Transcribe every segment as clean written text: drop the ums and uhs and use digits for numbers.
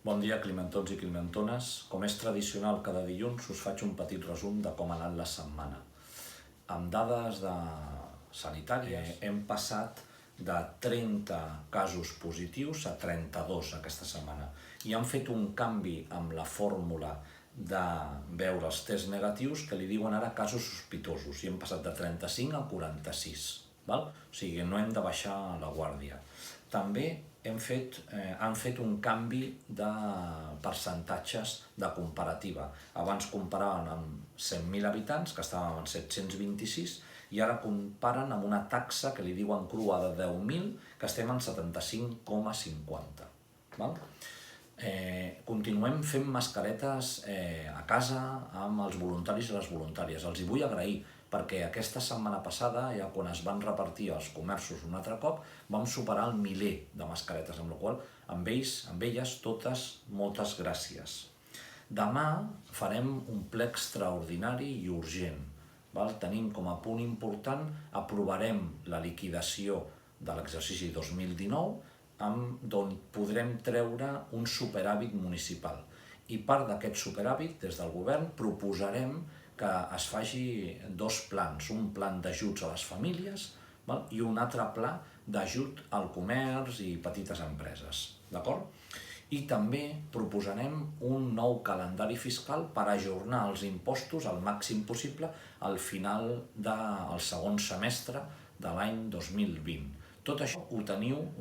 Bon dia, climentons i climentones. Com és tradicional cada dilluns, us faig un petit resum de com ha anat la setmana. Amb dades sanitàries hem passat de 30 casos positius a 32 aquesta setmana i han fet un canvi amb la fórmula de veure els tests negatius que li diuen ara casos sospitosos i hem passat de 35 a 46. Val? O sigui, no hem de baixar la guàrdia. També han fet un canvi de percentatges de comparativa. Abans comparaven amb 100.000 habitants, que estàvem en 726, i ara comparen amb una taxa que li diuen crua de 10.000, que estem en 75,50. Continuem fent mascaretes a casa amb els voluntaris i les voluntàries. Els hi vull agrair perquè aquesta setmana passada, ja quan es van repartir als comerços un altre cop, vam superar el 1.000 de mascaretes, amb la qual cosa amb elles totes moltes gràcies. Demà farem un ple extraordinari i urgent. Tenim com a punt important, aprovarem la liquidació de l'exercici 2019, d'on podrem treure un superàvit municipal. I part d'aquest superàvit, des del govern, proposarem que es faci dos plans, un plan d'ajuts a les famílies i un altre pla d'ajut al comerç i petites empreses. I també proposarem un nou calendari fiscal per ajornar els impostos al màxim possible al final del segon semestre de l'any 2020. Tot això ho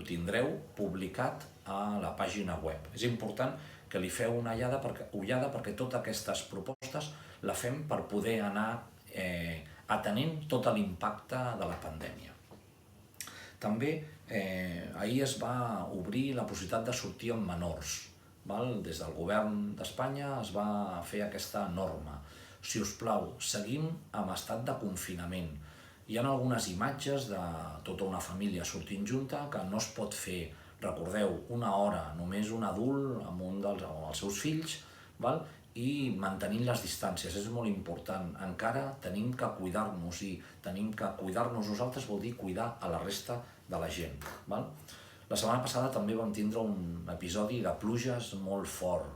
tindreu publicat a la pàgina web. És important que li feu una ullada perquè totes aquestes propostes la fem per poder anar atenent tot l'impacte de la pandèmia. També ahir es va obrir la possibilitat de sortir amb menors. Des del govern d'Espanya es va fer aquesta norma. Si us plau, seguim amb estat de confinament. Hi ha algunes imatges de tota una família sortint junta que no es pot fer, recordeu, una hora, només un adult amb els seus fills, i mantenint les distàncies, és molt important. Encara tenim que cuidar-nos i tenim que cuidar-nos nosaltres vol dir cuidar a la resta de la gent. La setmana passada també vam tindre un episodi de pluges molt fort,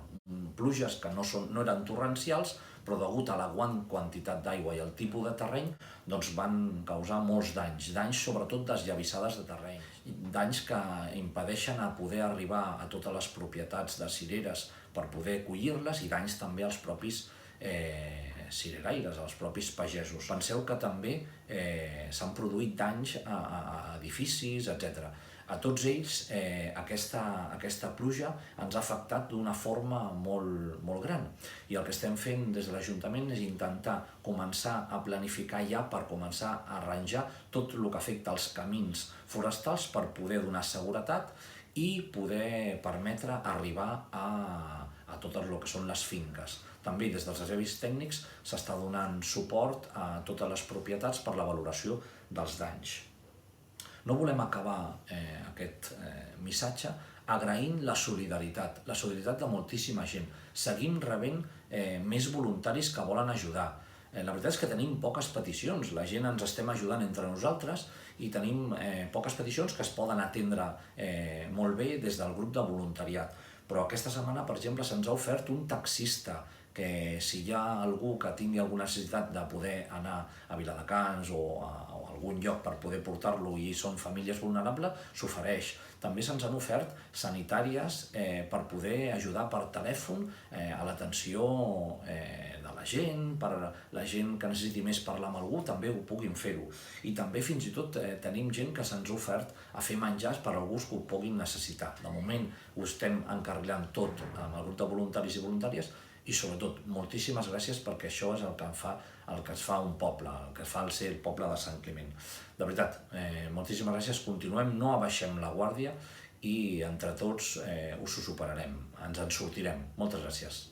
pluges que no eren torrencials, però degut a la gran quantitat d'aigua i el tipus de terreny van causar molts danys sobretot desllavissades de terreny, danys que impedeixen poder arribar a totes les propietats de cireres per poder collir-les i danys també als propis cireraires, als propis pagesos. Penseu que també s'han produït danys a edificis, etc. A tots ells aquesta pluja ens ha afectat d'una forma molt gran i el que estem fent des de l'Ajuntament és intentar començar a planificar ja per començar a arranjar tot el que afecta als camins forestals per poder donar seguretat i poder permetre arribar a tot el que són les finques. També des dels serveis tècnics s'està donant suport a totes les propietats per la valoració dels danys. No volem acabar aquest missatge agraint la solidaritat de moltíssima gent. Seguim rebent més voluntaris que volen ajudar. La veritat és que tenim poques peticions, la gent ens estem ajudant entre nosaltres i tenim poques peticions que es poden atendre molt bé des del grup de voluntariat. Però aquesta setmana, per exemple, se'ns ha ofert un taxista que si hi ha algú que tingui alguna necessitat de poder anar a Viladecans o a algun lloc per poder portar-lo i són famílies vulnerables, s'ofereix. També se'ns han ofert sanitàries per poder ajudar per telèfon a l'atenció de la gent, per la gent que necessiti més parlar amb algú, també ho puguin fer-ho. I també fins i tot tenim gent que se'ns ha ofert a fer menjars per a alguns que ho puguin necessitar. De moment ho estem encarrilant tot amb el grup de voluntaris i voluntàries i sobretot moltíssimes gràcies perquè això és el que es fa un poble, el que fa ser el poble de Sant Climent. De veritat, moltíssimes gràcies, continuem, no abaixem la guàrdia i entre tots us ho superarem, ens en sortirem. Moltes gràcies.